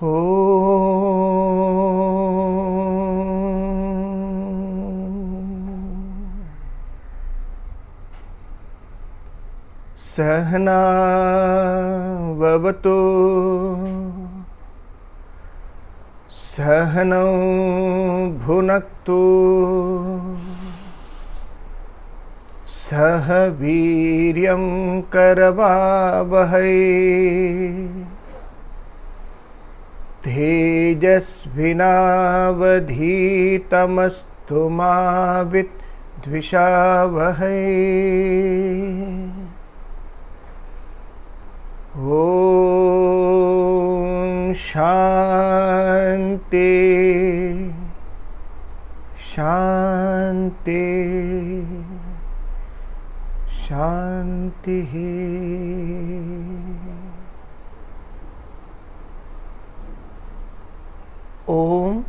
हो सहना ववतु सहनौ भुनक्तु सह वीर्यं करवावहै तेजस्विनावधीतमस्तु मा विद्विषावहै। ॐ शान्ति शान्ति शान्तिः। Om,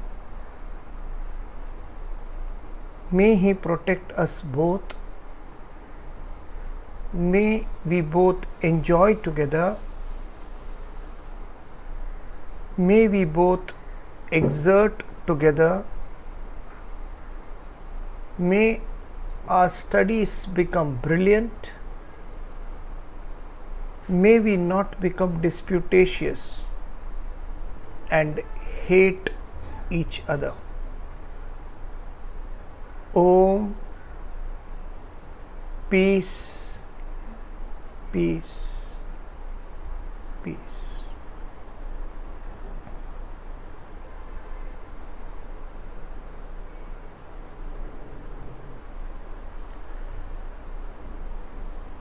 may He protect us both. May we both enjoy together. May we both exert together. May our studies become brilliant. May we not become disputatious and hate each other. Om, peace, peace, peace.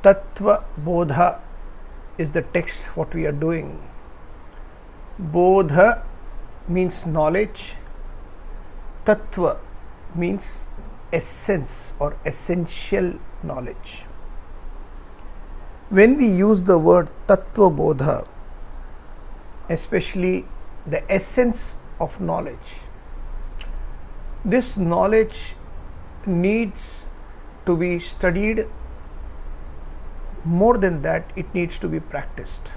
Tattva Bodha is the text what we are doing. Bodha means knowledge. Tattva means essence or essential knowledge. When we use the word Tattva Bodha, especially the essence of knowledge, this knowledge needs to be studied. More than that, it needs to be practiced.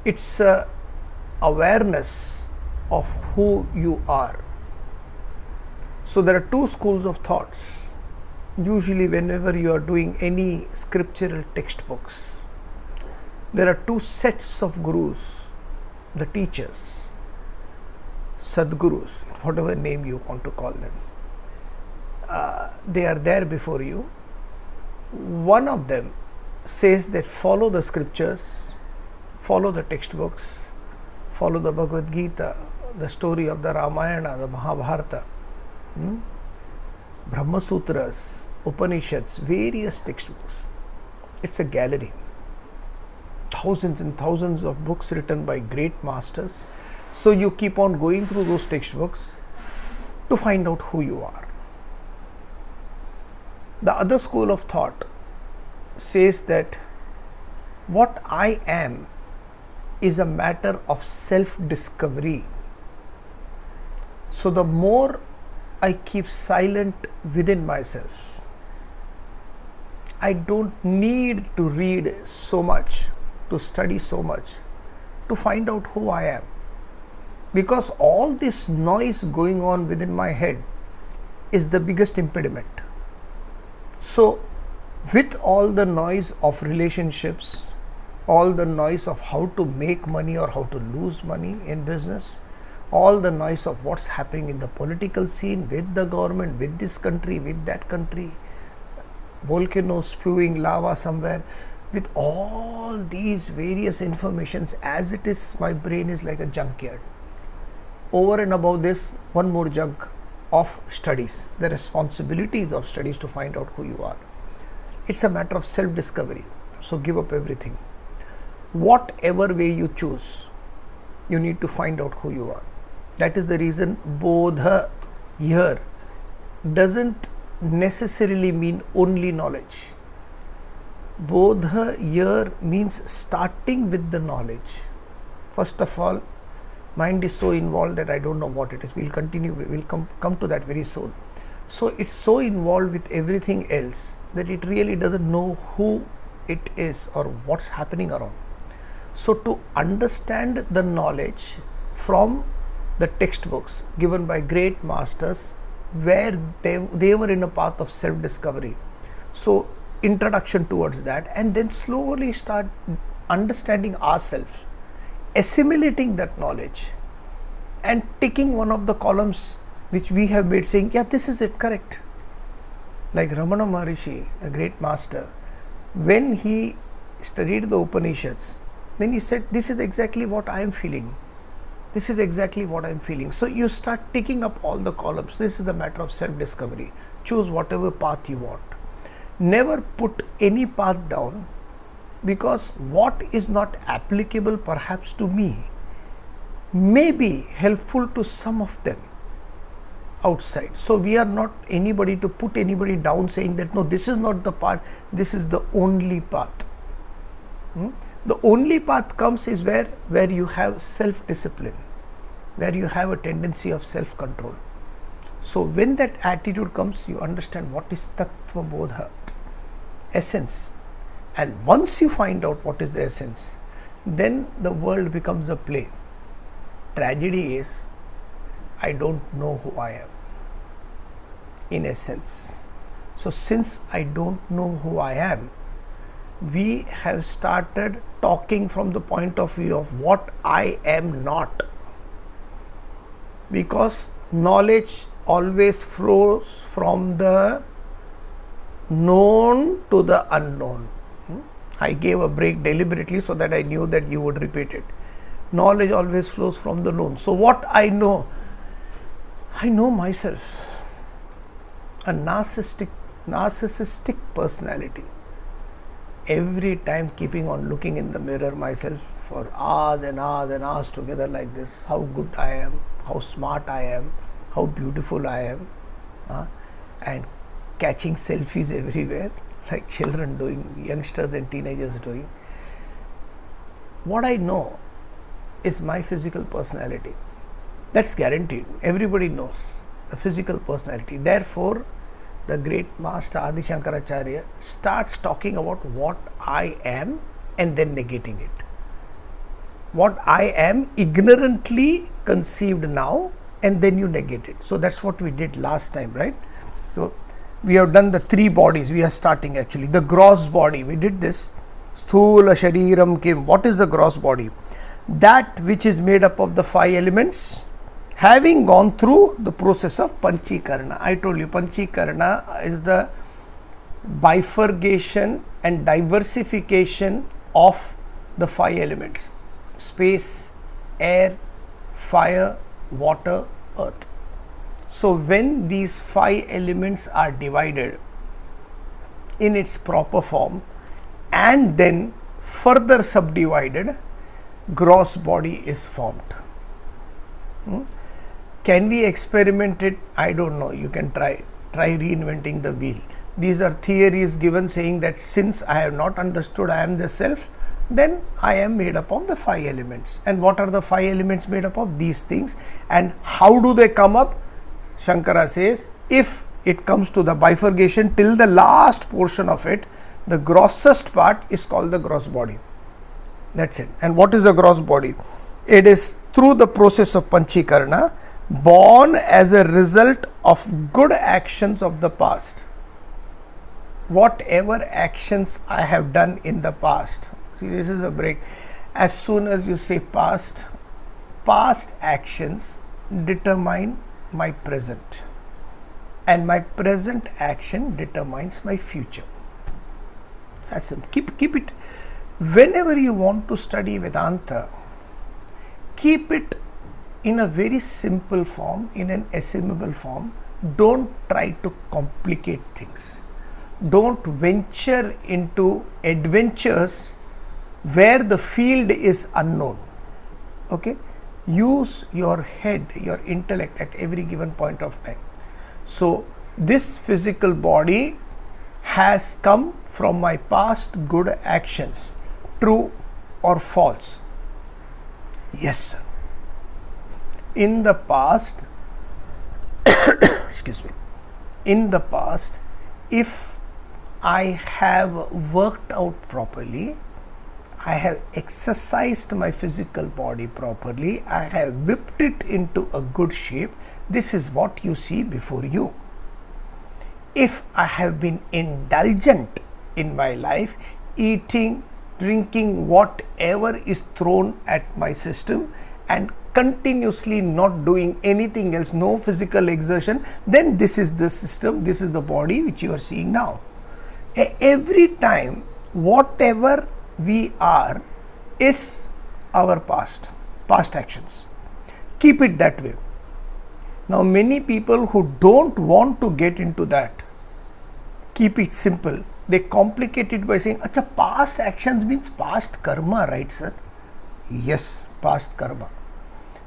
It's a awareness of who you are. So there are two schools of thoughts. Usually whenever you are doing any scriptural textbooks, there are two sets of gurus, the teachers, Sadgurus, whatever name you want to call them. They are there before you. One of them says that follow the scriptures, follow the textbooks, follow the Bhagavad Gita, the story of the Ramayana, the Mahabharata, Brahma Sutras, Upanishads, various textbooks. It's a gallery. Thousands and thousands of books written by great masters. So you keep on going through those textbooks to find out who you are. The other school of thought says that what I am is a matter of self-discovery. So the more I keep silent within myself, I don't need to read so much, to study so much, to find out who I am. Because all this noise going on within my head is the biggest impediment. So, with all the noise of relationships, all the noise of how to make money or how to lose money in business, all the noise of what's happening in the political scene with the government, with this country, with that country, volcanoes spewing lava somewhere, with all these various informations, as it is, my brain is like a junkyard. Over and above this, one more junk of studies, the responsibilities of studies to find out who you are. It's a matter of self-discovery. So give up everything. Whatever way you choose, you need to find out who you are. That is the reason Bodha here doesn't necessarily mean only knowledge. Bodha here means starting with the knowledge. First of all, mind is so involved that I don't know what it is. We'll continue, we'll come to that very soon. So it's so involved with everything else that it really doesn't know who it is or what's happening around. So to understand the knowledge from the textbooks given by great masters, where they were in a path of self-discovery. So introduction towards that, and then slowly start understanding ourselves, assimilating that knowledge, and ticking one of the columns which we have made, saying, yeah, this is it, correct. Like Ramana Maharishi, the great master, when he studied the Upanishads, then he said, this is exactly what I am feeling. This is exactly what I am feeling. So you start ticking up all the columns. This is the matter of self-discovery. Choose whatever path you want. Never put any path down, because what is not applicable perhaps to me may be helpful to some of them outside. So we are not anybody to put anybody down saying that no, this is not the path, this is the only path. The only path comes is where you have self-discipline, where you have a tendency of self-control. So when that attitude comes, you understand what is Tattva Bodha, essence. And once you find out what is the essence, then the world becomes a play. Tragedy is, I don't know who I am, in essence. So since I don't know who I am, we have started talking from the point of view of what I am not. Because knowledge always flows from the known to the unknown. I gave a break deliberately so that I knew that you would repeat it. Knowledge always flows from the known. So what I know myself. A narcissistic personality. Every time keeping on looking in the mirror myself for hours and hours and hours together like this, how good I am, how smart I am, how beautiful I am, and catching selfies everywhere, like children doing, youngsters and teenagers doing. What I know is my physical personality. That's guaranteed. Everybody knows the physical personality. Therefore, the great master Adi Shankaracharya starts talking about what I am and then negating it. What I am ignorantly conceived now, and then you negate it. So that's what we did last time, right? So we have done the three bodies. We are starting actually the gross body. We did this. Sthula Shariram Kim. What is the gross body? That which is made up of the 5 elements, having gone through the process of Panchikarana. I told you Panchikarana is the bifurcation and diversification of the 5 elements: space, air, fire, water, earth. So when these 5 elements are divided in its proper form and then further subdivided, gross body is formed. Can we experiment it? I don't know. You can try reinventing the wheel. These are theories given saying that since I have not understood I am the self, then I am made up of the 5 elements. And what are the 5 elements made up of? These things. And how do they come up? Shankara says, if it comes to the bifurcation till the last portion of it, the grossest part is called the gross body. That's it. And what is the gross body? It is through the process of Panchikarana, born as a result of good actions of the past. Whatever actions I have done in the past. See, this is a break. As soon as you say past actions determine my present, and my present action determines my future. That's simple. Keep it. Whenever you want to study Vedanta, keep it in a very simple form, in an assimilable form. Don't try to complicate things. Don't venture into adventures where the field is unknown. Okay? Use your head, your intellect at every given point of time. So this physical body has come from my past good actions. True or false? Yes, sir. In the past, excuse me, in the past, if I have worked out properly, I have exercised my physical body properly, I have whipped it into a good shape. This is what you see before you. If I have been indulgent in my life, eating, drinking whatever is thrown at my system and continuously not doing anything else, no physical exertion, then this is the system, this is the body which you are seeing now. Every time, whatever we are is our past actions. Keep it that way. Now, many people who don't want to get into that, keep it simple. They complicate it by saying, "Acha, past actions means past karma, right, sir?" Yes, past karma.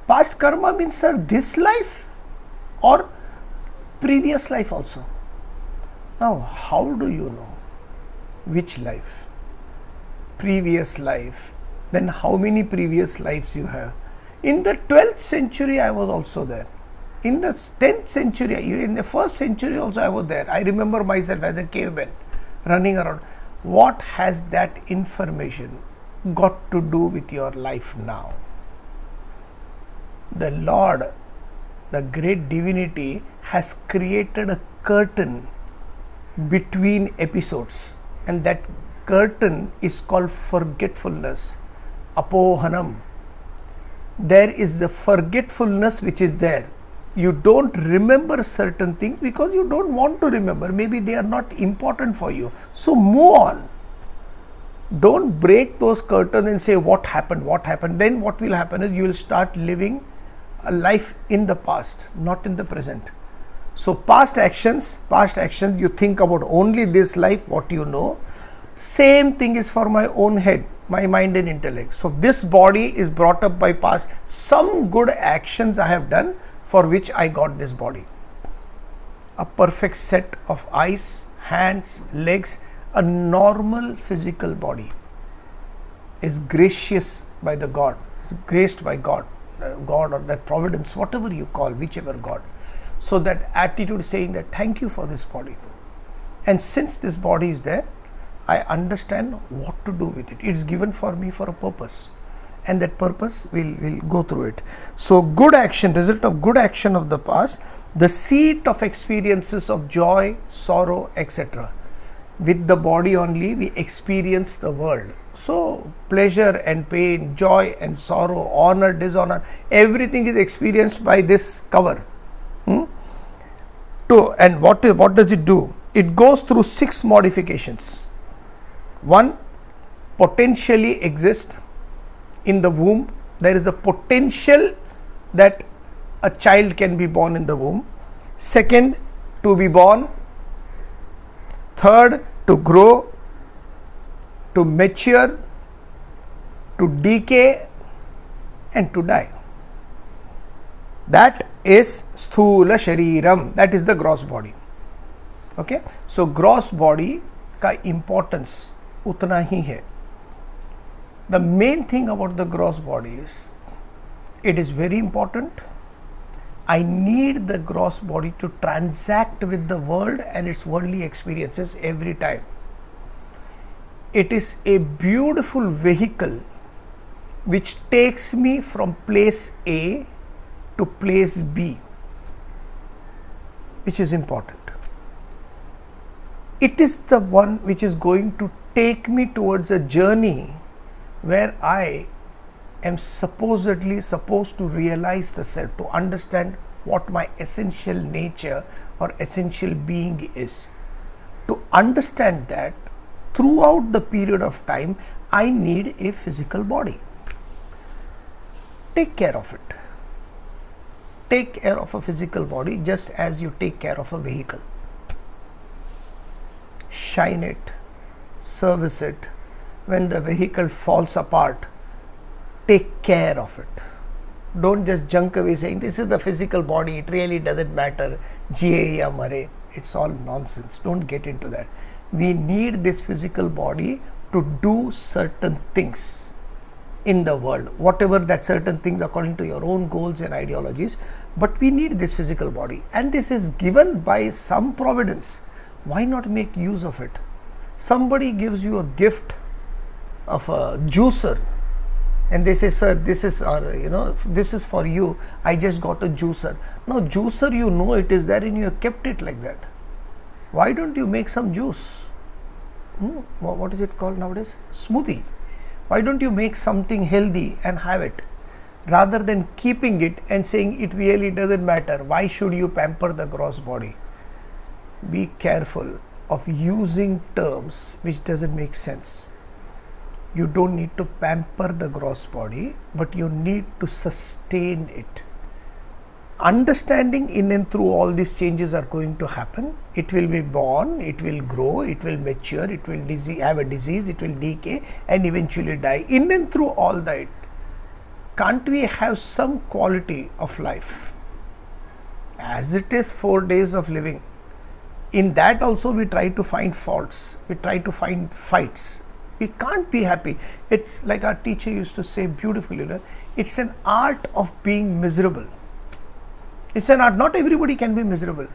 Past karma means, sir, this life or previous life also. Now, how do you know which life? Previous life. Then how many previous lives you have? In the 12th century, I was also there. In the 10th century, in the 1st century also I was there. I remember myself as a caveman running around. What has that information got to do with your life now? The Lord, the great divinity, has created a curtain between episodes, and that curtain is called forgetfulness, apohanam. There is the forgetfulness which is there. You don't remember certain things because you don't want to remember. Maybe they are not important for you. So move on. Don't break those curtains and say what happened. Then what will happen is you will start living a life in the past, not in the present. So past actions, you think about only this life, what you know. Same thing is for my own head, my mind and intellect. So this body is brought up by past, some good actions I have done for which I got this body. A perfect set of eyes, hands, legs, a normal physical body is gracious by the God, is graced by God, God or that providence, whatever you call, whichever God. So that attitude is saying that thank you for this body. And since this body is there, I understand what to do with it. It is given for me for a purpose. And that purpose we'll go through it. So good action, result of good action of the past, the seat of experiences of joy, sorrow, etc. With the body only we experience the world. So pleasure and pain, joy and sorrow, honor, dishonor, everything is experienced by this cover. And what does it do? It goes through 6 modifications. 1, potentially exist in the womb. There is a potential that a child can be born in the womb. 2nd, to be born. 3rd, to grow, to mature, to decay, and to die. That is sthula shariram, that is the gross body. Okay, so gross body ka importance utna hi hai. The main thing about the gross body is it is very important. I need the gross body to transact with the world and its worldly experiences every time. It is a beautiful vehicle which takes me from place A to place B, which is important. It is the one which is going to take me towards a journey where I am supposedly supposed to realize the self, to understand what my essential nature or essential being is. To understand that, throughout the period of time, I need a physical body. Take care of it. Take care of a physical body just as you take care of a vehicle. Shine it, service it. When the vehicle falls apart, take care of it. Don't just junk away saying this is the physical body, it really doesn't matter, jiye ya mare. It's all nonsense. Don't get into that. We need this physical body to do certain things in the world, whatever that certain things according to your own goals and ideologies, but we need this physical body, and this is given by some providence. Why not make use of it? Somebody gives you a gift, of a juicer, and they say, sir, this is this is for you, I just got a juicer. Now juicer, you know it is there and you have kept it like that. Why don't you make some juice? What is it called nowadays? Smoothie. Why don't you make something healthy and have it, rather than keeping it and saying it really doesn't matter? Why should you pamper the gross body? Be careful of using terms which doesn't make sense. You don't need to pamper the gross body, but you need to sustain it. Understanding in and through all these changes are going to happen. It will be born, it will grow, it will mature, it will have a disease, it will decay and eventually die. In and through all that, can't we have some quality of life? As it is 4 days of living, in that also we try to find faults, we try to find fights. We can't be happy. It's like our teacher used to say beautifully, it's an art of being miserable. It's an art. Not everybody can be miserable.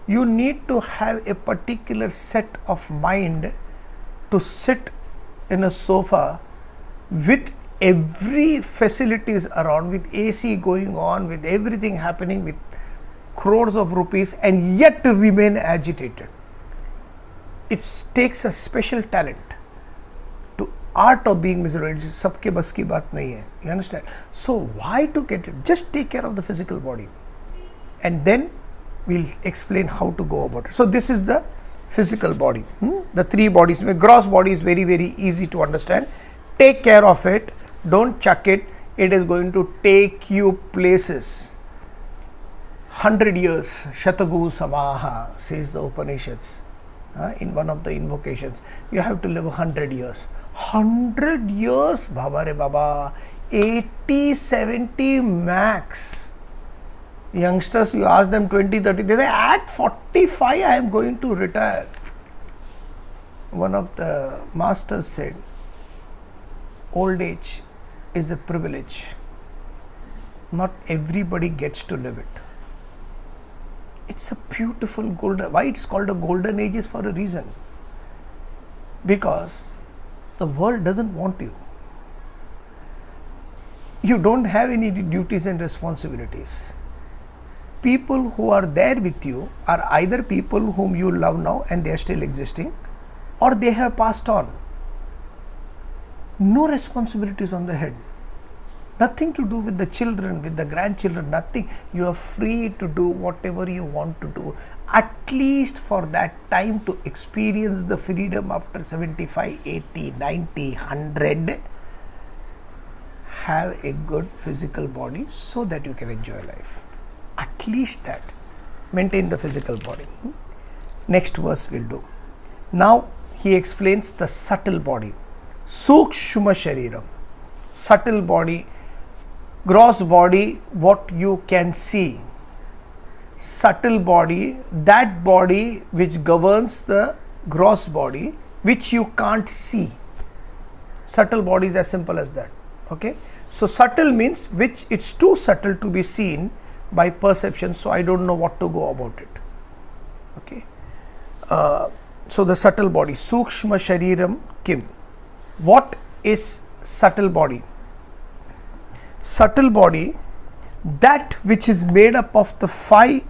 You need to have a particular set of mind to sit in a sofa with every facilities around, with AC going on, with everything happening, with crores of rupees, and yet to remain agitated. It takes a special talent. To art of being miserable. Sabke bas ki baat nahi hai. You understand? So why to get it? Just take care of the physical body, and then we'll explain how to go about it. So this is the physical body. The three bodies. Gross body is very, very easy to understand. Take care of it. Don't chuck it. It is going to take you places. 100 years, Shatagu Samaha, says the Upanishads. In one of the invocations, you have to live 100 years. 100 years, Baba re Baba, 80, 70 max. Youngsters, you ask them 20, 30, they say, at 45 I am going to retire. One of the masters said, old age is a privilege. Not everybody gets to live it. It's a beautiful golden, why it's called a golden age is for a reason. Because the world doesn't want you. You don't have any duties and responsibilities. People who are there with you are either people whom you love now and they are still existing, or they have passed on. No responsibilities on the head. Nothing to do with the children, with the grandchildren, nothing. You are free to do whatever you want to do, at least for that time, to experience the freedom after 75, 80, 90, 100. Have a good physical body so that you can enjoy life. At least that. Maintain the physical body. Next verse will do. Now he explains the subtle body. Sukshma Shariram. Subtle body. Gross body, what you can see. Subtle body, that body which governs the gross body, which you can't see. Subtle body is as simple as that. Okay. So subtle means which it's too subtle to be seen by perception, so I don't know what to go about it. Okay. So the subtle body, Sukshma Shariram Kim. What is subtle body? Subtle body, that which is made up of the 5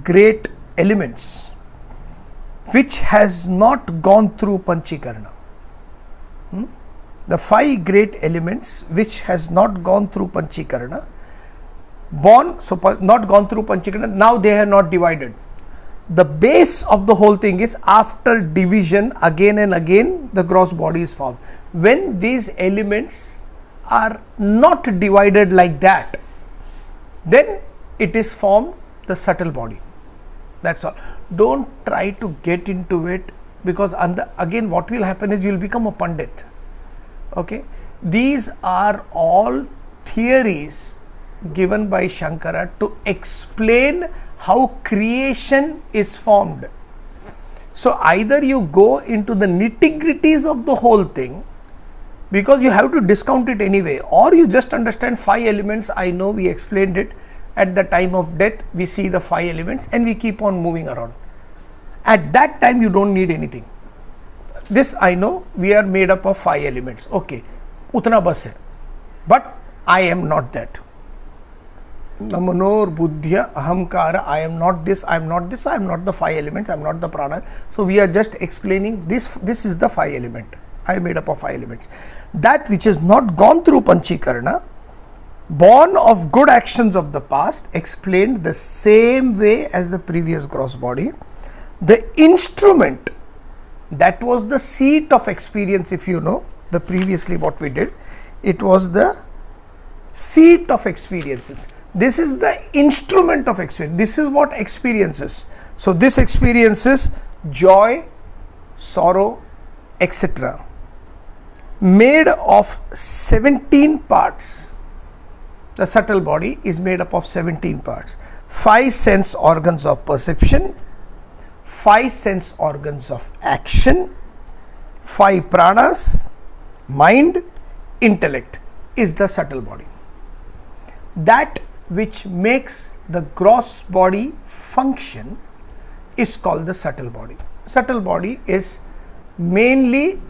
great elements, which has not gone through Panchikarna. The 5 great elements which has not gone through Panchikarna, born, so not gone through Panchikarna, now they are not divided. The base of the whole thing is after division again and again the gross body is formed. When these elements are not divided like that, then it is formed the subtle body. That's all. Don't try to get into it, because again what will happen is you will become a pandit. Okay, these are all theories given by Shankara to explain how creation is formed. So either you go into the nitty-gritties of the whole thing, because you have to discount it anyway, or you just understand 5 elements. I know we explained it. At the time of death, we see the 5 elements and we keep on moving around. At that time, you don't need anything. This I know, we are made up of 5 elements. Okay, utna bas hai. But I am not that. Manor, buddhya, ahamkara, I am not this, I am not this, I am not the 5 elements, I am not the prana. So we are just explaining this is the 5 element. I am made up of 5 elements. That which has not gone through Panchikarana, born of good actions of the past, explained the same way as the previous gross body. The instrument, that was the seat of experience, if you know, the previously what we did, it was the seat of experiences. This is the instrument of experience. This is what experiences. So this experiences joy, sorrow, etc. Made of 17 parts. The subtle body is made up of 17 parts. 5 sense organs of perception, 5 sense organs of action, 5 pranas, mind, intellect is the subtle body. That which makes the gross body function is called the subtle body. Subtle body is mainly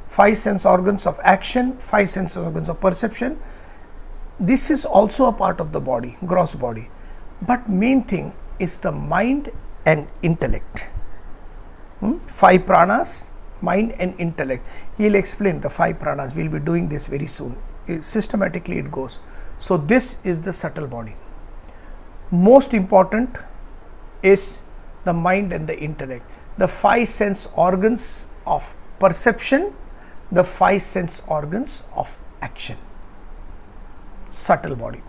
5 sense organs of action, 5 sense organs of perception. This is also a part of the body, gross body. But main thing is the mind and intellect. 5 pranas, mind and intellect. He will explain the 5 pranas. We will be doing this very soon. Systematically it goes. So this is the subtle body. Most important is the mind and the intellect. The 5 sense organs of perception, the 5 sense organs of action. Subtle body.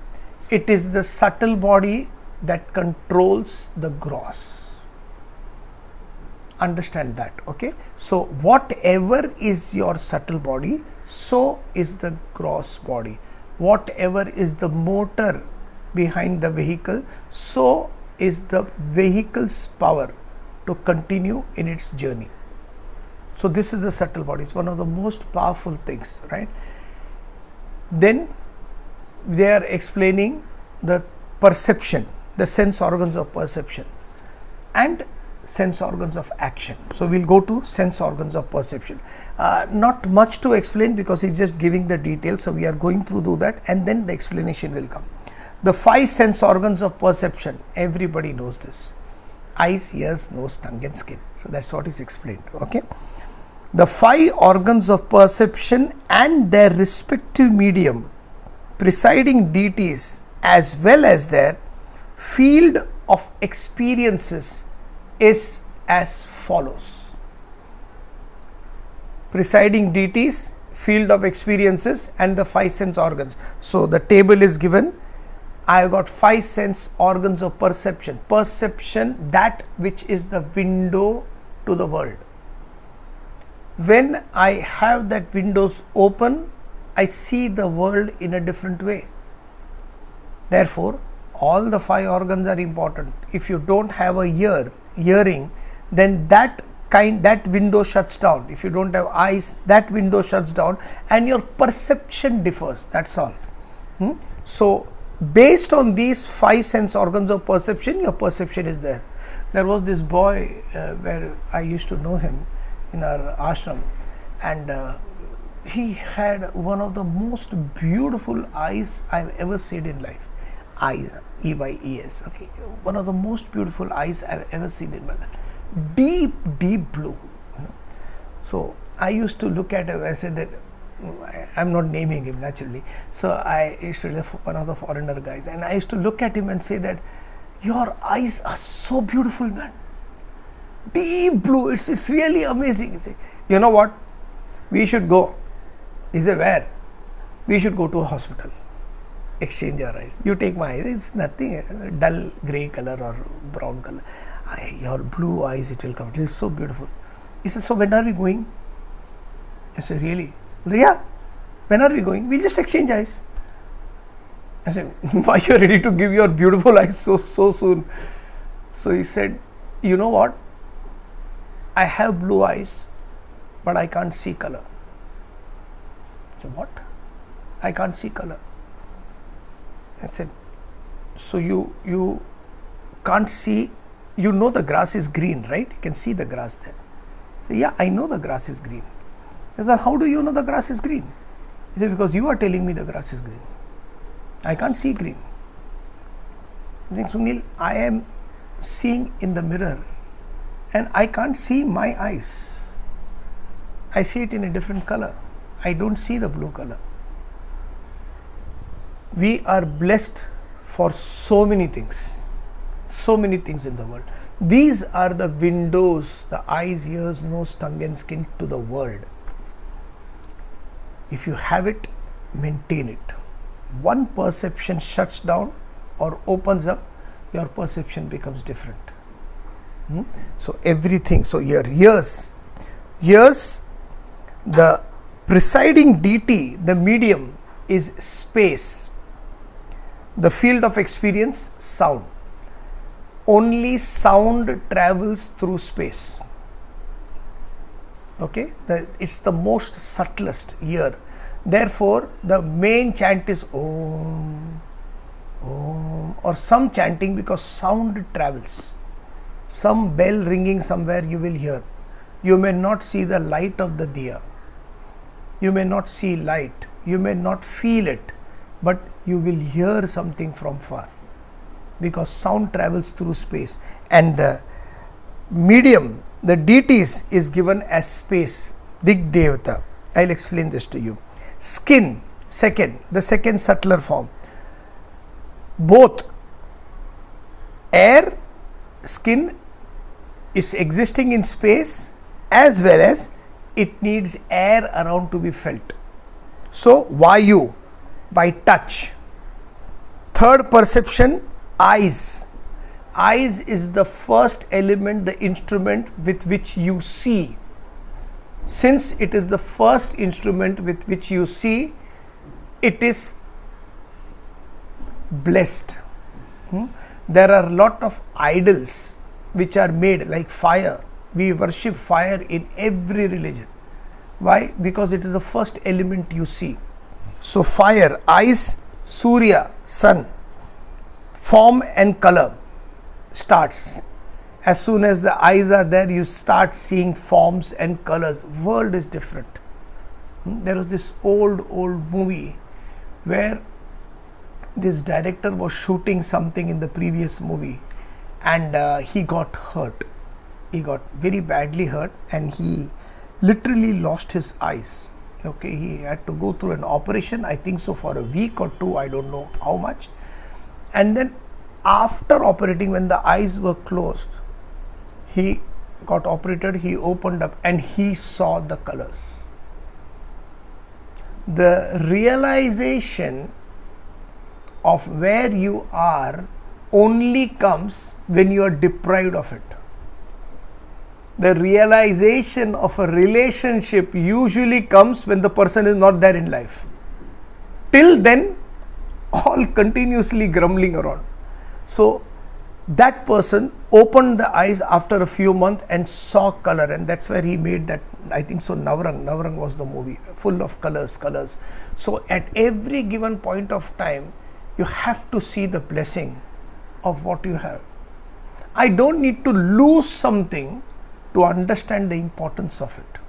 It is the subtle body that controls the gross. Understand that, okay? So whatever is your subtle body, so is the gross body. Whatever is the motor behind the vehicle, so is the vehicle's power to continue in its journey. So this is the subtle body. It's one of the most powerful things, right? Then they are explaining the perception, the sense organs of perception and sense organs of action. So we'll go to sense organs of perception. Not much to explain because he's just giving the details. So we are going through do that and then the explanation will come. The 5 sense organs of perception, everybody knows this. Eyes, ears, nose, tongue and skin. So that's what is explained, okay? The 5 organs of perception and their respective medium, presiding deities as well as their field of experiences is as follows. Presiding deities, field of experiences and the 5 sense organs. So the table is given. I have got 5 sense organs of perception. Perception, that which is the window to the world. When I have that windows open, I see the world in a different way. Therefore, all the 5 organs are important. If you don't have a hearing, then that window shuts down. If you don't have eyes, that window shuts down and your perception differs. That's all. So based on these 5 sense organs of perception, your perception is there. There was this boy where I used to know him in our ashram, and he had one of the most beautiful eyes I've ever seen in life. Eyes, E-Y-E-S, okay. One of the most beautiful eyes I've ever seen in my life. Deep, deep blue. So I used to look at him. I said that I'm not naming him naturally. So I used to live one of the foreigner guys, and I used to look at him and say that your eyes are so beautiful, man. Deep blue. It's really amazing. He said, you know what? We should go. He said, where? We should go to a hospital. Exchange our eyes. You take my eyes. It's nothing. Dull grey color or brown color. Your blue eyes, it will come. It is so beautiful. He said, so when are we going? I said, really? Yeah. When are we going? We'll just exchange eyes. I said, why you are ready to give your beautiful eyes so soon? So he said, you know what? I have blue eyes, but I can't see color. I said, what? I can't see color. I said, so you can't see, you know the grass is green, right? You can see the grass there. Say, yeah, I know the grass is green. I said, how do you know the grass is green? He said, because you are telling me the grass is green. I can't see green. I think, Sunil, I am seeing in the mirror and I can't see my eyes. I see it in a different color. I don't see the blue color. We are blessed for so many things in the world. These are the windows, the eyes, ears, nose, tongue and skin to the world. If you have it, maintain it. One perception shuts down or opens up, your perception becomes different. So everything, so your ears, the presiding deity, the medium is space. The field of experience, sound. Only sound travels through space. Okay, it's the most subtlest ear. Therefore, the main chant is Om, Om, or some chanting, because sound travels. Some bell ringing somewhere you will hear. You may not see the light of the diya. You may not see light. You may not feel it, but you will hear something from far, because sound travels through space. And the medium, the deities, is given as space, Dig Devata. I'll explain this to you. Skin, the second subtler form. Both air, skin is existing in space, as well as it needs air around to be felt. So, Vayu, by touch. Third perception, eyes. Eyes is the first element, the instrument with which you see. Since it is the first instrument with which you see, it is blessed. There are a lot of idols which are made, like fire. We worship fire in every religion. Why? Because it is the first element you see. So fire, eyes, Surya, sun. Form and color starts. As soon as the eyes are there, you start seeing forms and colors. World is different. There was this old movie where this director was shooting something in the previous movie, and he got hurt. He got very badly hurt, and he literally lost his eyes. Okay, he had to go through an operation, I think so, for a week or two, I don't know how much. And then after operating, when the eyes were closed, he got operated, he opened up and he saw the colors. The realization of where you are only comes when you are deprived of it. The realization of a relationship usually comes when the person is not there in life. Till then, all continuously grumbling around. So that person opened the eyes after a few months and saw color, and that's where he made that, I think so, Navrang was the movie, full of colors. So at every given point of time, you have to see the blessing of what you have. I don't need to lose something to understand the importance of it.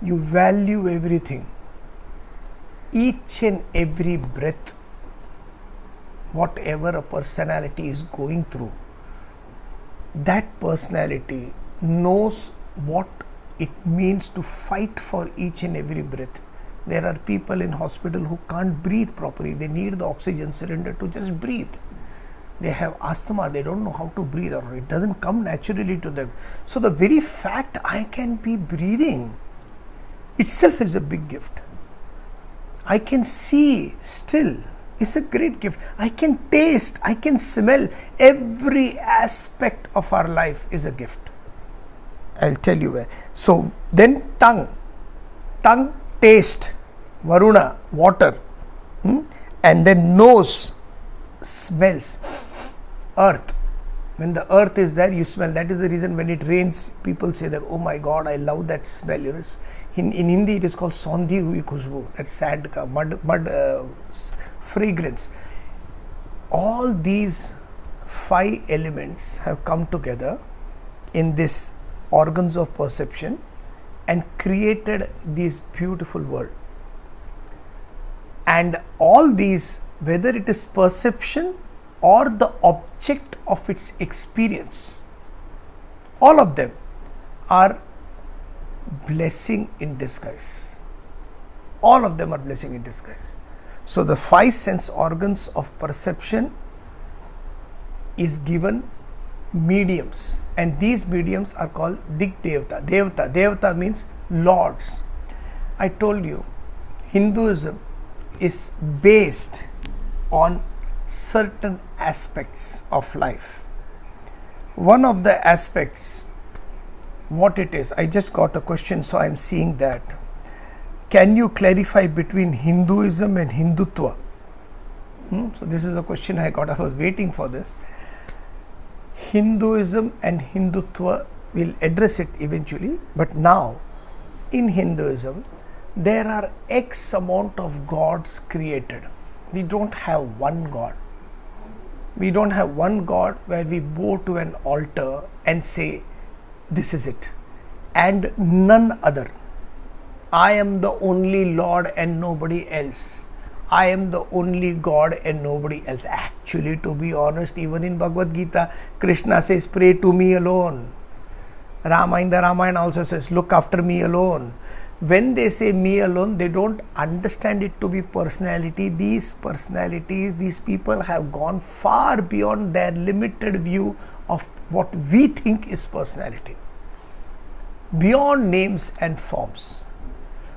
You value everything, each and every breath. Whatever a personality is going through, that personality knows what it means to fight for each and every breath. There are people in hospital who can't breathe properly. They need the oxygen cylinder to just breathe. They have asthma, they don't know how to breathe, or it doesn't come naturally to them. So the very fact I can be breathing itself is a big gift. I can see still, it's a great gift. I can taste, I can smell. Every aspect of our life is a gift. I'll tell you where. So then tongue, taste, Varuna, water, and then nose, smells, earth. When the earth is there, you smell. That is the reason when it rains, people say that, oh my God, I love that smell. You know, in Hindi it is called Sondi Hui Khushbu, that sand ka, mud fragrance. All these 5 elements have come together in this organs of perception and created this beautiful world. And all these, whether it is perception or the object of its experience, all of them are blessing in disguise. All of them are blessing in disguise. So the 5 sense organs of perception is given mediums, and these mediums are called Dig Devata. Devata means lords. I told you, Hinduism is based on certain aspects of life. One of the aspects, what it is, I just got a question, so I am seeing that. Can you clarify between Hinduism and Hindutva? So this is a question I got. I was waiting for this. Hinduism and Hindutva, will address it eventually, but now in Hinduism there are X amount of gods created. We don't have one God. We don't have one God where we bow to an altar and say, this is it, and none other. I am the only Lord and nobody else. I am the only God and nobody else. Actually, to be honest, even in Bhagavad Gita, Krishna says, pray to me alone. Rama in the Ramayana also says, look after me alone. When they say me alone, they don't understand it to be personality. These personalities, these people have gone far beyond their limited view of what we think is personality, beyond names and forms.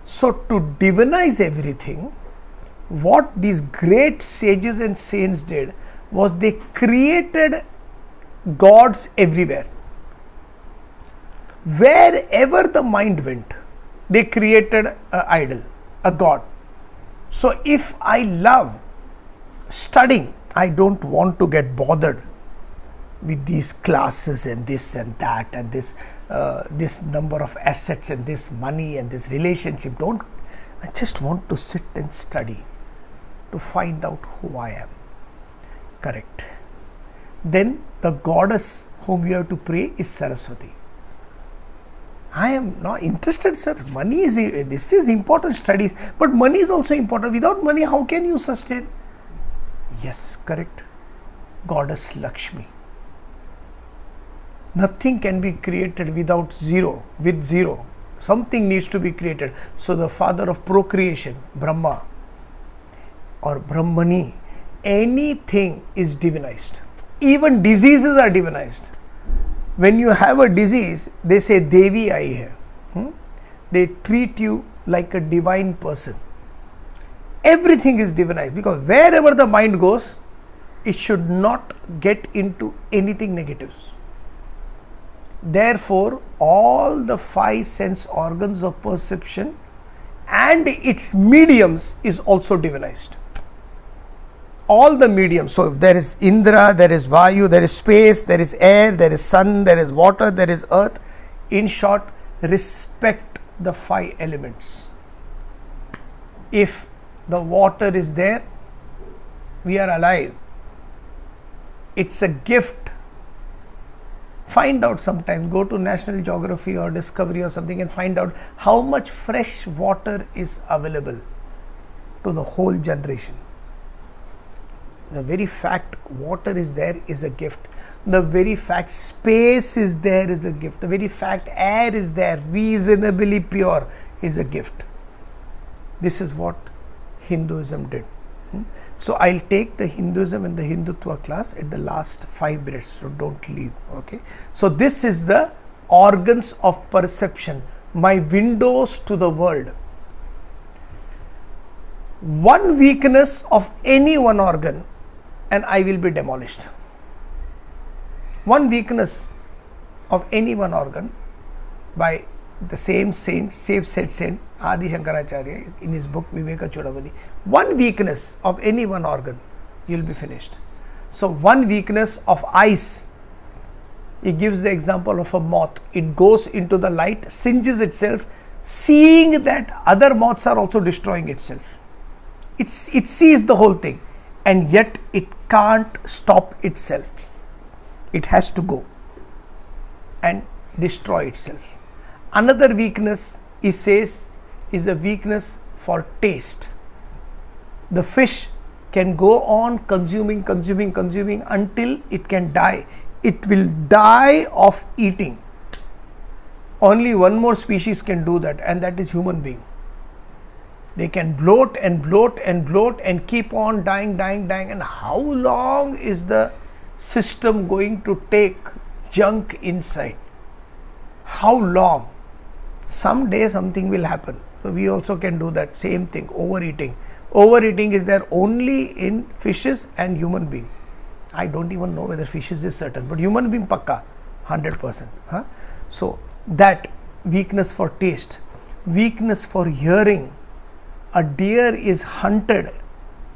So to divinize everything, what these great sages and saints did was they created gods everywhere. Wherever the mind went, they created an idol, a god. So if I love studying, I don't want to get bothered with these classes and this and that and this number of assets and this money and this relationship. I just want to sit and study to find out who I am. Correct. Then the goddess whom you have to pray is Saraswati. I am not interested, sir. Money is, this is important studies, but money is also important. Without money, how can you sustain? Yes, correct. Goddess Lakshmi. Nothing can be created without zero, with zero. Something needs to be created. So the father of procreation, Brahma or Brahmani, anything is divinized. Even diseases are divinized. When you have a disease, they say Devi Ai hai. They treat you like a divine person. Everything is divinized, because wherever the mind goes, it should not get into anything negatives. Therefore, all the 5 sense organs of perception and its mediums is also divinized. All the mediums. So if there is Indra, there is Vayu, there is space, there is air, there is sun, there is water, there is earth. In short, respect the 5 elements. If the water is there, we are alive. It's a gift. Find out sometime, go to National Geography or Discovery or something and find out how much fresh water is available to the whole generation. The very fact water is there is a gift. The very fact space is there is a gift. The very fact air is there, reasonably pure, is a gift. This is what Hinduism did. So I'll take the Hinduism and the Hindutva class at the last 5 minutes, so don't leave. Okay. So this is the organs of perception, my windows to the world. One weakness of any one organ and I will be demolished. One weakness of any one organ by the same saint, said saint Adi Shankaracharya in his book Viveka Chudamani. One weakness of any one organ, you will be finished. So one weakness of eyes, he gives the example of a moth. It goes into the light, singes itself, seeing that other moths are also destroying itself. It sees the whole thing, and yet it can't stop itself. It has to go. And destroy itself. Another weakness, he says, is a weakness for taste. The fish can go on consuming until it can die. It will die of eating. Only one more species can do that, and that is human being. They can bloat and keep on dying. And how long is the system going to take junk inside? How long? Someday something will happen. So we also can do that same thing. Overeating is there only in fishes and human being. I don't even know whether fishes is certain, but human being pakka 100%. So that weakness for taste, weakness for hearing. A deer is hunted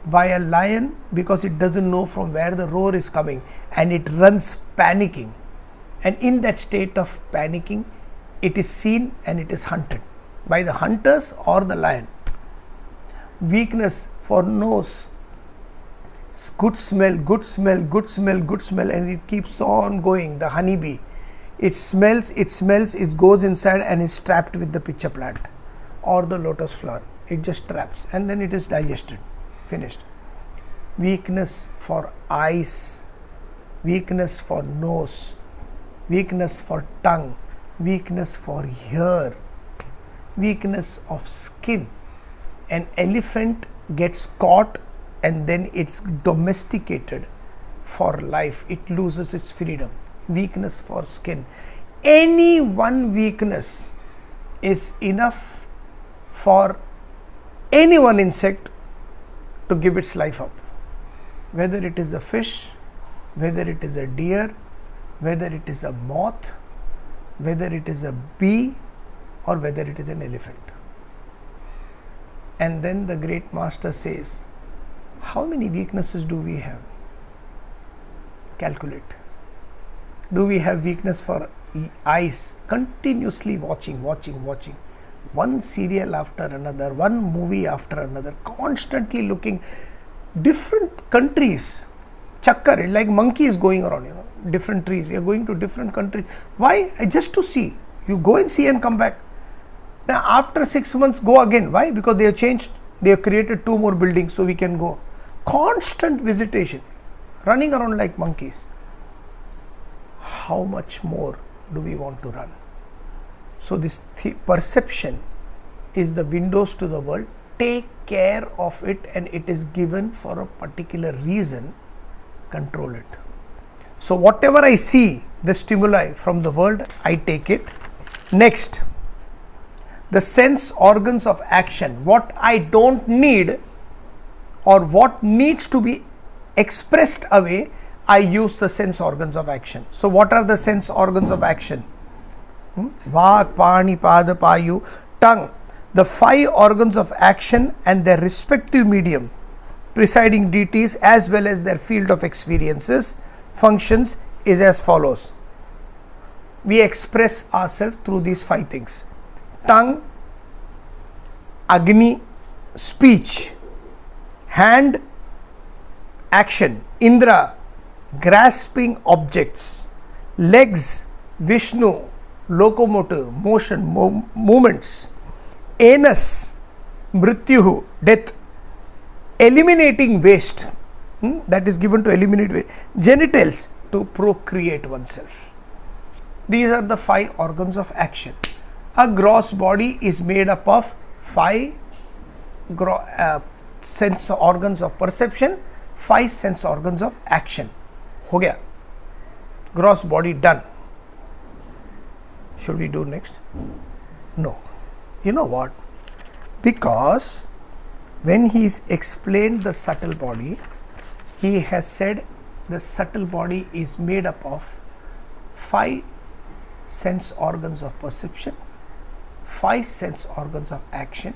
by a lion because it doesn't know from where the roar is coming, and it runs panicking, and in that state of panicking it is seen and it is hunted by the hunters or the lion. Weakness for nose, good smell, and it keeps on going. The honeybee, it smells, it goes inside and is trapped with the pitcher plant or the lotus flower. It just traps and then it is digested, finished. Weakness for eyes, weakness for nose, weakness for tongue, weakness for hair, weakness of skin. An elephant gets caught and then it's domesticated for life. It loses its freedom. Weakness for skin. Any one weakness is enough for any one insect to give its life up. Whether it is a fish, whether it is a deer, whether it is a moth, whether it is a bee, or whether it is an elephant. And then the great master says, how many weaknesses do we have? Calculate. Do we have weakness for eyes? Continuously watching. One serial after another, one movie after another, constantly looking. Different countries, chakkar, like monkeys going around, different trees. You are going to different countries. Why? Just to see. You go and see and come back. Now after 6 months, go again. Why? Because they have changed. They have created 2 more buildings so we can go. Constant visitation, running around like monkeys. How much more do we want to run? So this perception is the windows to the world. Take care of it, and it is given for a particular reason. Control it. So whatever I see, the stimuli from the world, I take it. Next, the sense organs of action. What I don't need or what needs to be expressed away, I use the sense organs of action. So what are the sense organs of action? Vak, Pani, Pada, Payu, tongue. The 5 organs of action and their respective medium, presiding deities as well as their field of experiences, functions is as follows. We express ourselves through these 5 things. Tongue, Agni, speech. Hand, action. Indra, grasping objects. Legs, Vishnu, locomotive, motion, movements. Anus, Mrityuhu, death. Eliminating waste, that is given to eliminate waste. Genitals, to procreate oneself. These are the 5 organs of action. A gross body is made up of 5 sense organs of perception, 5 sense organs of action. Ho gaya. Gross body done. Should we do next? No. You know what? Because when he is explained the subtle body, he has said the subtle body is made up of 5 sense organs of perception, 5 sense organs of action,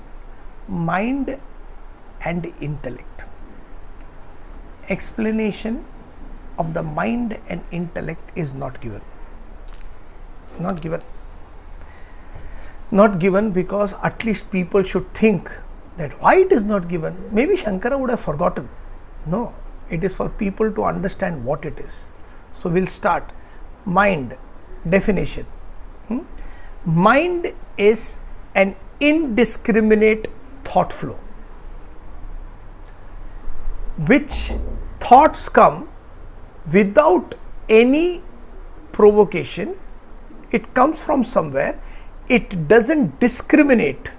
mind and intellect. Explanation of the mind and intellect is not given. Not given because at least people should think that why it is not given. Maybe Shankara would have forgotten. No, it is for people to understand what it is. So we'll start. Mind, definition. Mind is an indiscriminate thought flow, which thoughts come without any provocation. It comes from somewhere, it doesn't discriminate,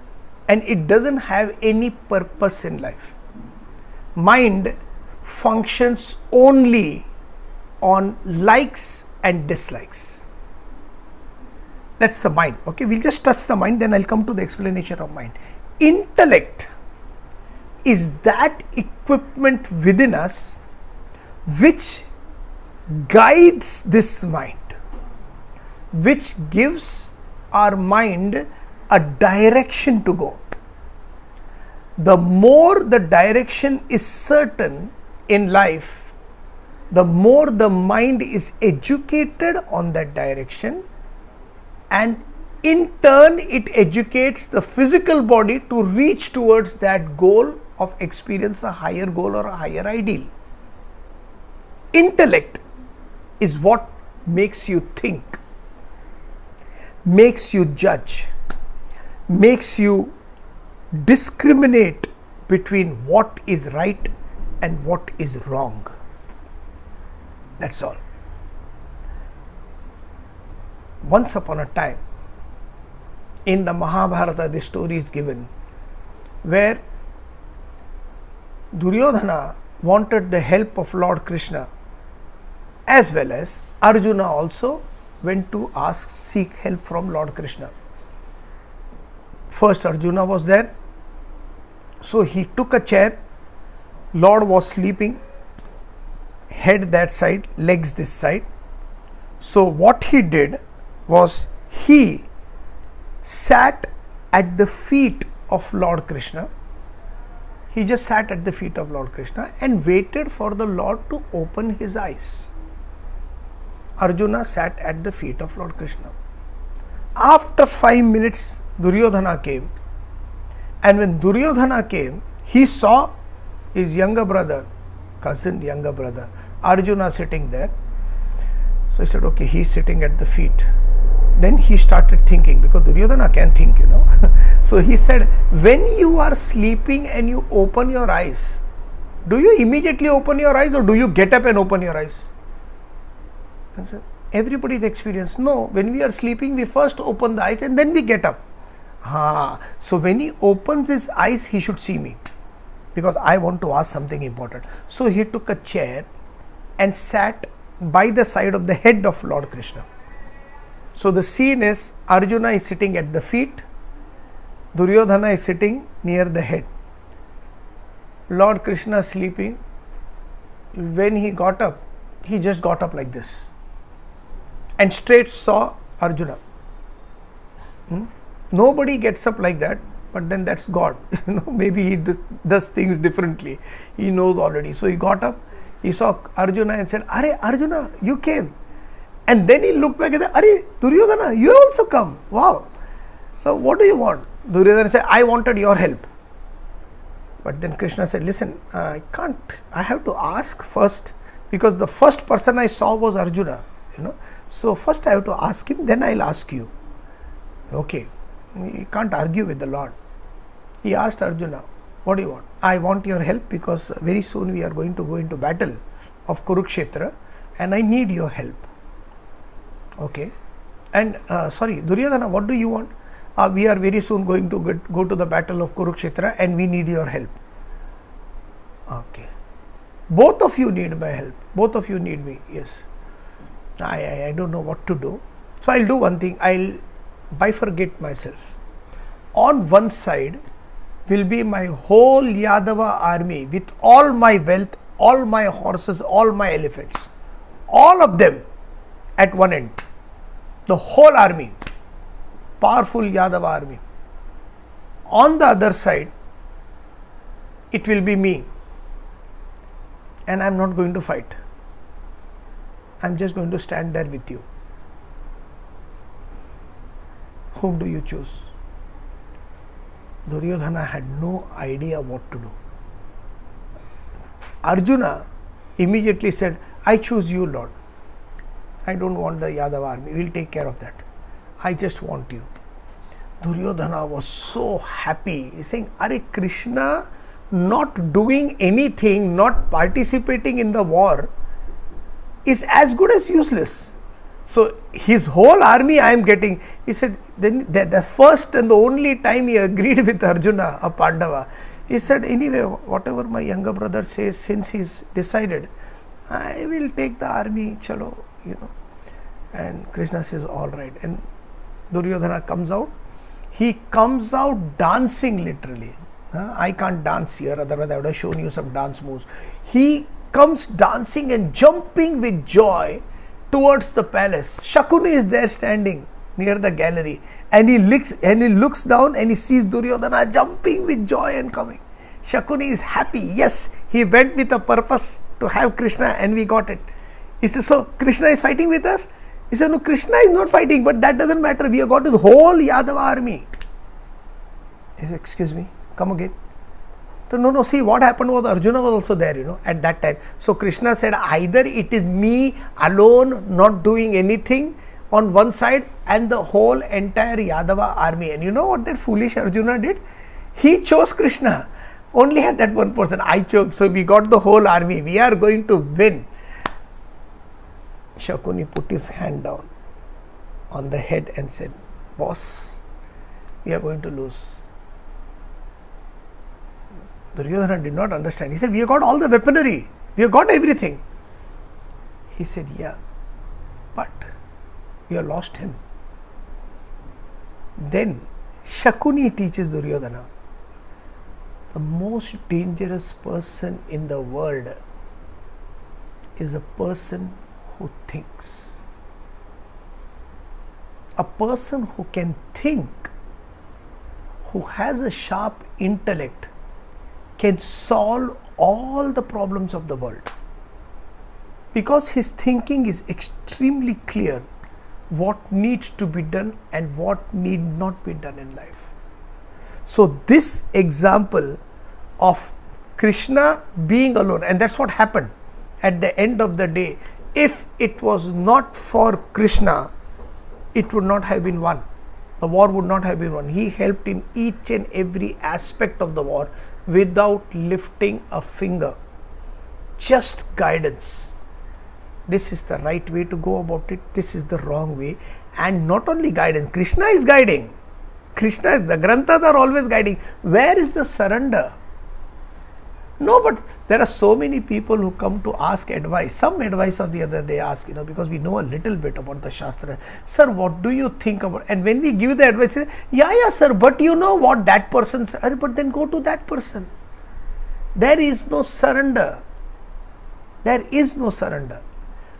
and it doesn't have any purpose in life. Mind functions only on likes and dislikes. That's the mind. Okay, we'll just touch the mind, then I'll come to the explanation of mind. Intellect is that equipment within us which guides this mind, which gives our mind a direction to go. The more the direction is certain in life, the more the mind is educated on that direction, and in turn it educates the physical body to reach towards that goal of experience, a higher goal or a higher ideal. Intellect is what makes you think, makes you judge, makes you discriminate between what is right and what is wrong. That's all. Once upon a time, in the Mahabharata, the story is given where Duryodhana wanted the help of Lord Krishna, as well as Arjuna also went to seek help from Lord Krishna. First Arjuna was there, so he took a chair. Lord was sleeping, head that side, legs this side. So what he did was he sat at the feet of Lord Krishna. He just sat at the feet of Lord Krishna and waited for the Lord to open his eyes. Arjuna sat at the feet of Lord Krishna. After 5 minutes, Duryodhana came, and when Duryodhana came, he saw his younger brother, younger brother, Arjuna sitting there. So he said, okay, he's sitting at the feet. Then he started thinking, because Duryodhana can think, So he said, when you are sleeping and you open your eyes, do you immediately open your eyes or do you get up and open your eyes? Everybody's experience. No, when we are sleeping, we first open the eyes and then we get up. So when he opens his eyes, he should see me, because I want to ask something important. So he took a chair and sat by the side of the head of Lord Krishna. So the scene is Arjuna is sitting at the feet, Duryodhana is sitting near the head. Lord Krishna sleeping. When he got up, he just got up like this and straight saw Arjuna. Nobody gets up like that, but then that's God. Maybe he does things differently. He knows already. So he got up, he saw Arjuna and said, "Arey Arjuna, you came." And then he looked back and said, "Arey Duryodhana, you also come. Wow. So what do you want?" Duryodhana said, "I wanted your help." But then Krishna said, "Listen, I can't. I have to ask first, because the first person I saw was Arjuna. So first I have to ask him, then I'll ask you." Okay. You can't argue with the Lord. He asked Arjuna, "What do you want?" "I want your help, because very soon we are going to go into battle of Kurukshetra and I need your help." Okay. And sorry, Duryodhana, what do you want? "We are very soon going to go to the battle of Kurukshetra and we need your help." Okay. Both of you need my help. Both of you need me. Yes. I don't know what to do. So I'll do one thing. I'll bifurcate myself. On one side will be my whole Yadava army with all my wealth, all my horses, all my elephants. All of them at one end. The whole army. Powerful Yadava army. On the other side, it will be me. And I'm not going to fight. I'm just going to stand there with you. Whom do you choose? Duryodhana had no idea what to do. Arjuna immediately said, "I choose you, Lord. I don't want the Yadava army. We'll take care of that. I just want you. Duryodhana was so happy. He's saying, Are Krishna not doing anything, not participating in the war is as good as useless. So his whole army I am getting. He said, then the first and the only time he agreed with Arjuna, a Pandava, he said, anyway, whatever my younger brother says, since he's decided, I will take the army, chalo, And Krishna says, all right. And Duryodhana comes out. He comes out dancing literally. I can't dance here, otherwise I would have shown you some dance moves. He comes dancing and jumping with joy towards the palace. Shakuni is there standing near the gallery, and he looks down and he sees Duryodhana jumping with joy and coming. Shakuni is happy. Yes, he went with a purpose to have Krishna, and we got it. He says, so Krishna is fighting with us? He said, no, Krishna is not fighting, but that doesn't matter. We have got the whole Yadava army. He said, excuse me, come again. So no, see what happened was Arjuna was also there, at that time. So Krishna said, either it is me alone not doing anything on one side and the whole entire Yadava army. And you know what that foolish Arjuna did? He chose Krishna. Only had that one person. I chose. So we got the whole army. We are going to win. Shakuni put his hand down on the head and said, boss, we are going to lose. Duryodhana did not understand. He said, we have got all the weaponry. We have got everything. He said, yeah, but we have lost him. Then Shakuni teaches Duryodhana, the most dangerous person in the world is a person who thinks. A person who can think, who has a sharp intellect, can solve all the problems of the world, because his thinking is extremely clear what needs to be done and what need not be done in life. So this example of Krishna being alone, and that's what happened at the end of the day. If it was not for Krishna, it would not have been won. The war would not have been won. He helped in each and every aspect of the war without lifting a finger. Just guidance. This is the right way to go about it. This is the wrong way. And not only guidance, Krishna is guiding. The Granthas are always guiding. Where is the surrender? No, but there are so many people who come to ask advice. Some advice or the other they ask, because we know a little bit about the Shastra. Sir, what do you think about? And when we give the advice, say, yeah, sir, but you know what that person said. But then go to that person. There is no surrender. There is no surrender.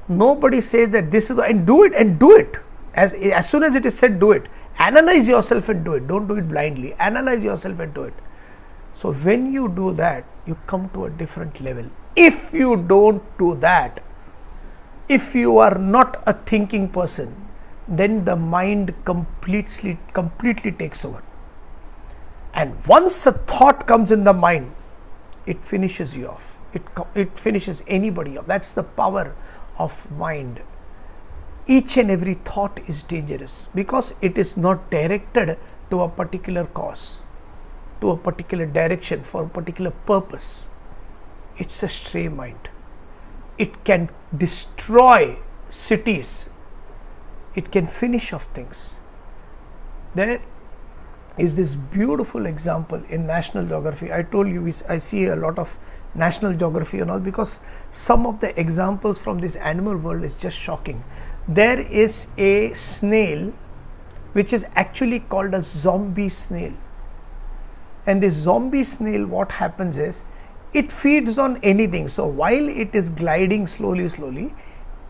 Nobody says that this is, and do it. As soon as it is said, do it. Analyze yourself and do it. Don't do it blindly. Analyze yourself and do it. So when you do that, you come to a different level. If you don't do that, if you are not a thinking person, then the mind completely takes over. And once a thought comes in the mind, it finishes you off. It finishes anybody off. That's the power of mind. Each and every thought is dangerous because it is not directed to a particular cause, to a particular direction, for a particular purpose. It's a stray mind. It can destroy cities. It can finish off things. There is this beautiful example in National Geography. I told you I see a lot of National Geography and all, because some of the examples from this animal world is just shocking. There is a snail which is actually called a zombie snail. And this zombie snail, what happens is, it feeds on anything. So while it is gliding slowly,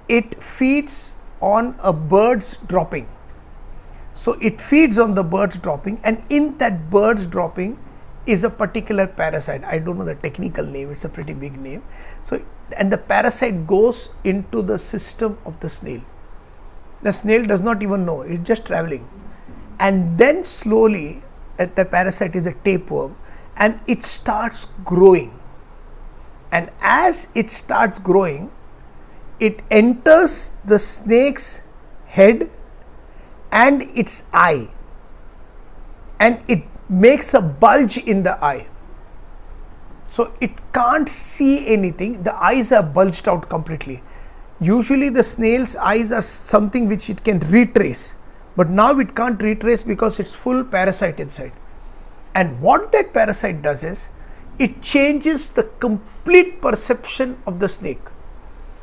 it feeds on a bird's dropping. So it feeds on the bird's dropping, and in that bird's dropping is a particular parasite. I don't know the technical name, it's a pretty big name. So, and the parasite goes into the system of the snail. The snail does not even know, it's just traveling. And then slowly, the parasite is a tapeworm, and it starts growing. And as it starts growing, it enters the snake's head and its eye, and it makes a bulge in the eye. So it can't see anything, the eyes are bulged out completely. Usually the snail's eyes are something which it can retrace, but now it can't retrace because it's full parasite inside. And what that parasite does is, it changes the complete perception of the snake.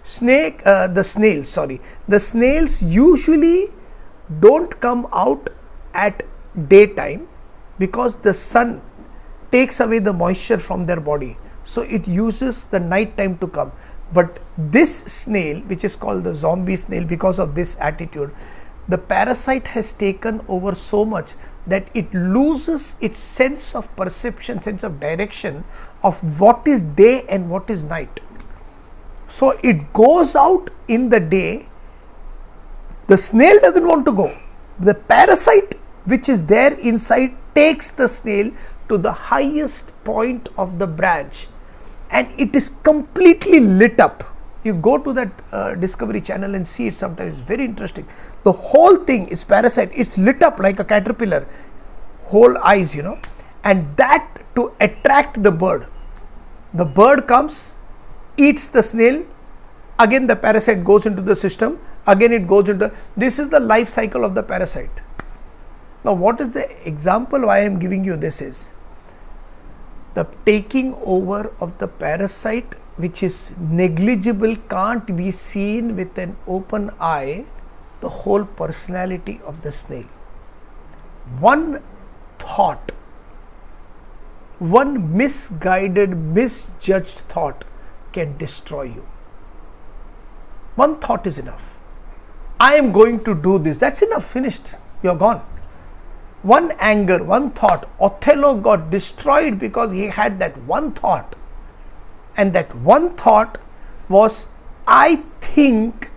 The snails usually don't come out at daytime because the sun takes away the moisture from their body. So it uses the night time to come. But this snail, which is called the zombie snail, because of this attitude, the parasite has taken over so much that it loses its sense of perception, sense of direction of what is day and what is night. So it goes out in the day. The snail doesn't want to go. The parasite which is there inside takes the snail to the highest point of the branch, and it is completely lit up. You go to that Discovery Channel and see it sometimes. It's very interesting. The whole thing is parasite. It's lit up like a caterpillar, whole eyes, and that to attract the bird. The bird comes, eats the snail, again the parasite goes into the system, again it goes into, this is the life cycle of the parasite. Now what is the example why I am giving you this is, the taking over of the parasite, which is negligible, can't be seen with an open eye, the whole personality of the snail. One thought, one misguided, misjudged thought can destroy you. One thought is enough. I am going to do this. That's enough. Finished. You're gone. One anger, one thought. Othello got destroyed because he had that one thought. And that one thought was, I think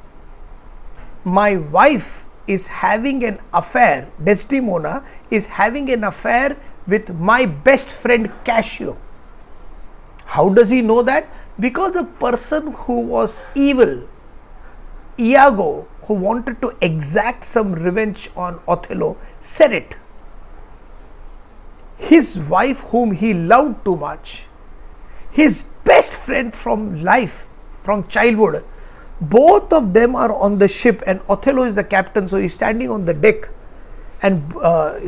my wife is having an affair, Desdemona is having an affair with my best friend Cassio. How does he know that? Because the person who was evil, Iago, who wanted to exact some revenge on Othello, said it. His wife, whom he loved too much, his best friend from life, from childhood, both of them are on the ship, and Othello is the captain, so he's standing on the deck and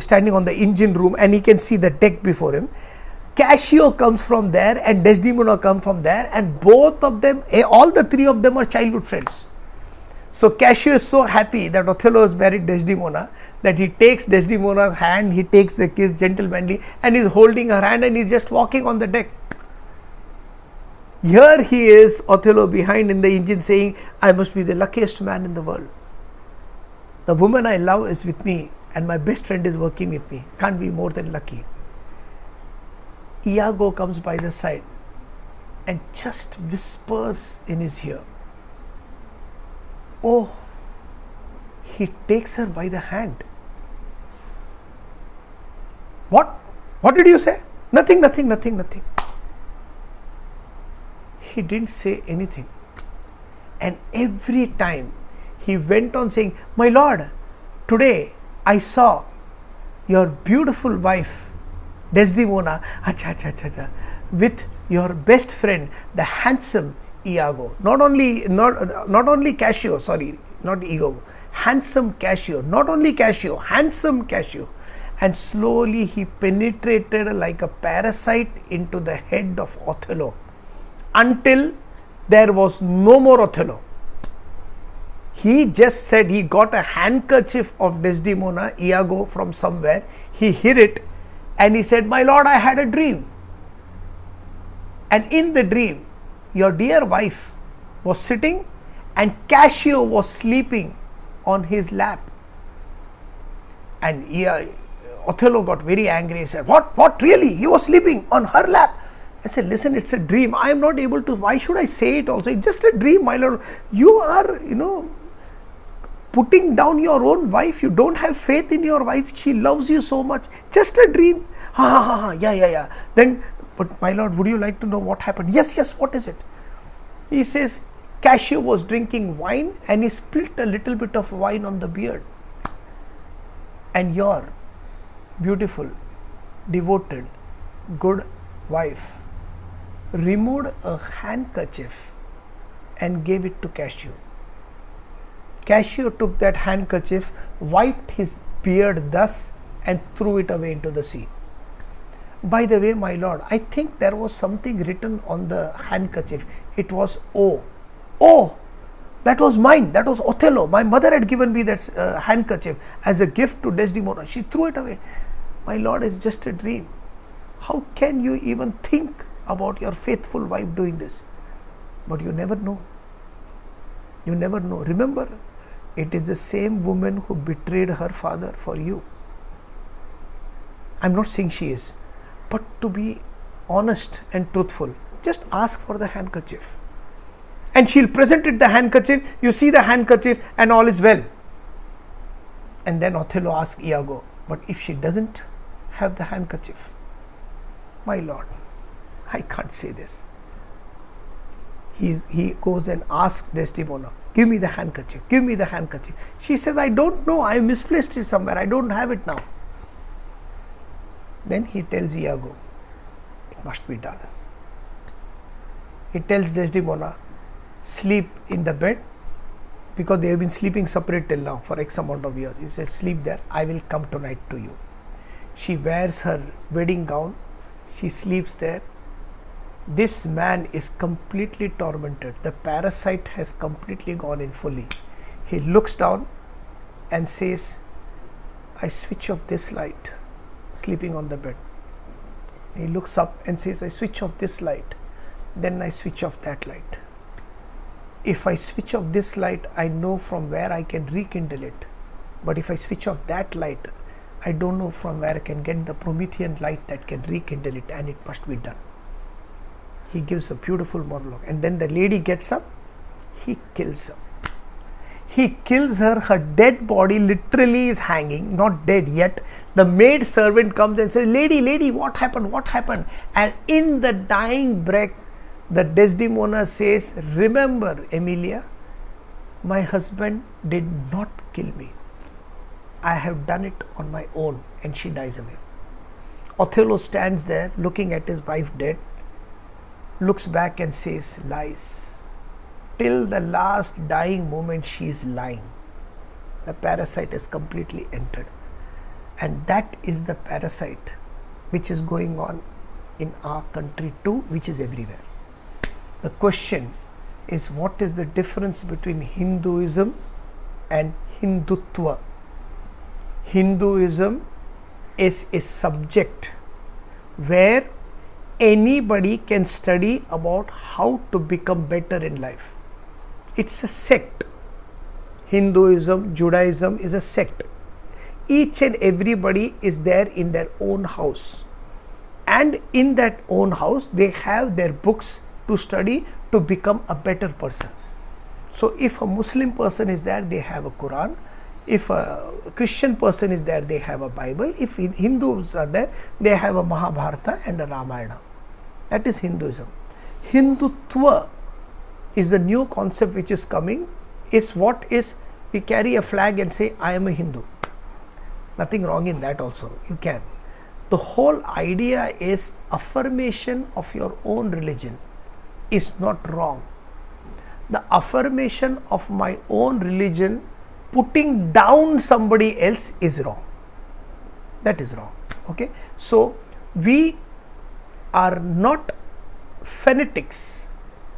standing on the engine room, and he can see the deck before him. Cassio comes from there and Desdemona comes from there, and both of them, all the three of them are childhood friends. So Cassio is so happy that Othello has married Desdemona that he takes Desdemona's hand, he takes the kiss gentlemanly, and he's holding her hand and he's just walking on the deck. Here he is, Othello behind in the engine, saying, I must be the luckiest man in the world. The woman I love is with me and my best friend is working with me. Can't be more than lucky. Iago comes by the side and just whispers in his ear. Oh, he takes her by the hand. What? What did you say? Nothing. He didn't say anything. And every time he went on saying, my lord, today I saw your beautiful wife, Desdemona, with your best friend, the handsome Iago. Not only Cassio, sorry, not Iago, handsome Cassio, not only Cassio, handsome Cassio. And slowly he penetrated like a parasite into the head of Othello until there was no more Othello. He just said he got a handkerchief of Desdemona, Iago, from somewhere. He hid it and he said, my lord, I had a dream. And in the dream, your dear wife was sitting and Cassio was sleeping on his lap. And Othello got very angry. He said, what really? He was sleeping on her lap. I said, listen, it's a dream. I am not able to, why should I say it also? It's just a dream, my lord. You are, putting down your own wife. You don't have faith in your wife. She loves you so much. Just a dream. Yeah. Then, but my lord, would you like to know what happened? Yes, what is it? He says, Cassio was drinking wine and he spilled a little bit of wine on the beard. and your beautiful, devoted, good wife removed a handkerchief and gave it to Cassio. Cassio took that handkerchief, wiped his beard thus, and threw it away into the sea. By the way, my lord, I think there was something written on the handkerchief. It was O. Oh, that was mine. That was Othello. My mother had given me that handkerchief as a gift to Desdemona. She threw it away. My lord, it's just a dream. How can you even think about your faithful wife doing this? But you never know. You never know. Remember, it is the same woman who betrayed her father for you. I'm not saying she is, but to be honest and truthful, just ask for the handkerchief. And she'll present it the handkerchief, you see the handkerchief and all is well. And then Othello asks Iago, but if she doesn't have the handkerchief? My lord, I can't say this. He goes and asks Desdemona, give me the handkerchief, give me the handkerchief. She says, I don't know, I misplaced it somewhere, I don't have it now. Then he tells Iago, it must be done. He tells Desdemona, sleep in the bed, because they have been sleeping separate till now for X amount of years. He says, sleep there, I will come tonight to you. She wears her wedding gown, she sleeps there. This man is completely tormented. The parasite has completely gone in fully. He looks down and says, I switch off this light, sleeping on the bed. He looks up and says, I switch off this light, then I switch off that light. If I switch off this light, I know from where I can rekindle it. But if I switch off that light, I don't know from where I can get the Promethean light that can rekindle it, and it must be done. He gives a beautiful monologue, and then the lady gets up, he kills her. He kills her, her dead body literally is hanging, not dead yet. The maid servant comes and says, lady, what happened, what happened? And in the dying breath, the Desdemona says, remember, Emilia, my husband did not kill me. I have done it on my own, and she dies away. Othello stands there looking at his wife dead, looks back and says, lies. Till the last dying moment she is lying. The parasite is completely entered. And that is the parasite which is going on in our country too, which is everywhere. The question is, what is the difference between Hinduism and Hindutva? Hinduism is a subject where anybody can study about how to become better in life. It's a sect. Hinduism, Judaism is a sect. Each and everybody is there in their own house. And in that own house, they have their books to study to become a better person. So if a Muslim person is there, they have a Quran. If a Christian person is there, they have a Bible. If Hindus are there, they have a Mahabharata and a Ramayana. That is Hinduism. Hindutva is the new concept which is coming. Is what is, we carry a flag and say, I am a Hindu. Nothing wrong in that also. You can. The whole idea is affirmation of your own religion is not wrong. The affirmation of my own religion, putting down somebody else, is wrong. That is wrong. Okay. So we are not fanatics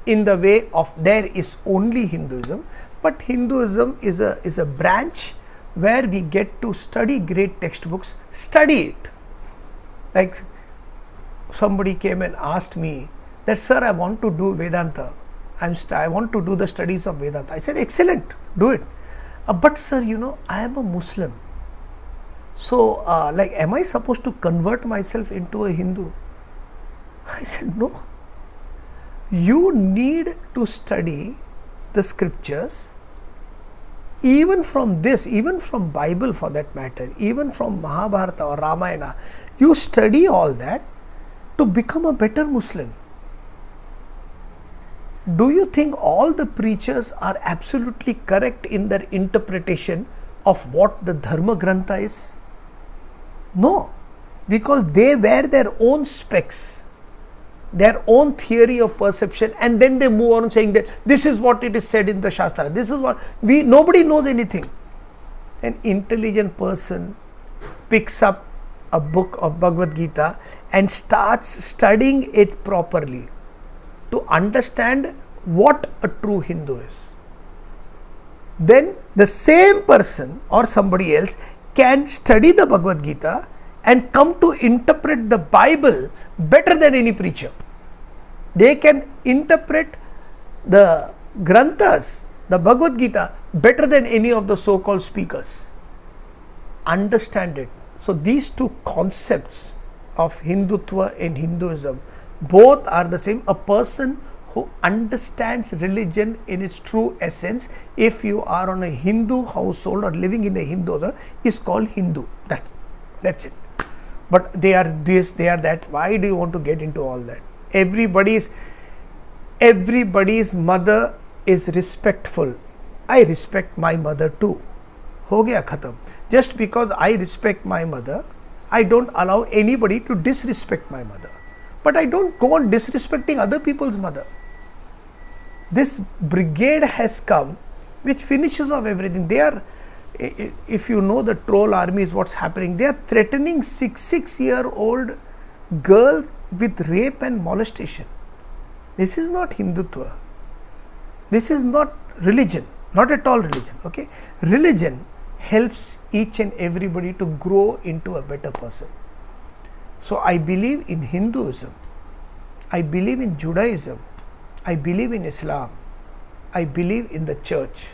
in the way of there is only Hinduism, but Hinduism is a branch where we get to study great textbooks, study it. Like somebody came and asked me that, sir, I want to do Vedanta. I want to do the studies of Vedanta. I said, excellent, do it. But sir, I am a Muslim. So am I supposed to convert myself into a Hindu? I said, no. You need to study the scriptures, even from this, even from Bible for that matter, even from Mahabharata or Ramayana. You study all that to become a better Muslim. Do you think all the preachers are absolutely correct in their interpretation of what the Dharma Grantha is? No, because they wear their own specs, their own theory of perception, and then they move on saying that this is what it is said in the Shastra. This is what nobody knows anything. An intelligent person picks up a book of Bhagavad Gita and starts studying it properly to understand what a true Hindu is. Then the same person or somebody else can study the Bhagavad Gita and come to interpret the Bible better than any preacher. They can interpret the Granthas, the Bhagavad Gita, better than any of the so-called speakers. Understand it. So these two concepts of Hindutva and Hinduism, both are the same. A person who understands religion in its true essence, if you are on a Hindu household or living in a Hindu household, is called Hindu. That's it. But they are this, they are that. Why do you want to get into all that? Everybody's mother is respectful. I respect my mother too. Ho gaya khatam. Just because I respect my mother, I don't allow anybody to disrespect my mother. But I don't go on disrespecting other people's mother. This brigade has come which finishes off everything. They are, if you know the troll army is what's happening, they are threatening 6-year-old girls with rape and molestation. This is not Hindutva. This is not religion. Not at all religion. Okay? Religion helps each and everybody to grow into a better person. So I believe in Hinduism. I believe in Judaism. I believe in Islam. I believe in the church.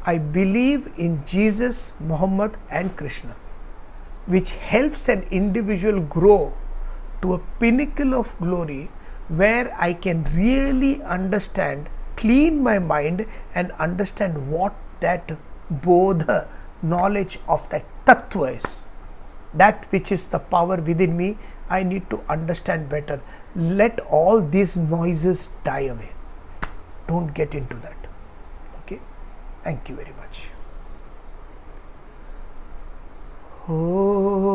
I believe in Jesus, Muhammad and Krishna, which helps an individual grow to a pinnacle of glory where I can really understand, clean my mind and understand what that bodha, knowledge of that tattva is. That which is the power within me, I need to understand better. Let all these noises die away. Don't get into that. Okay? Thank you very much. Oh.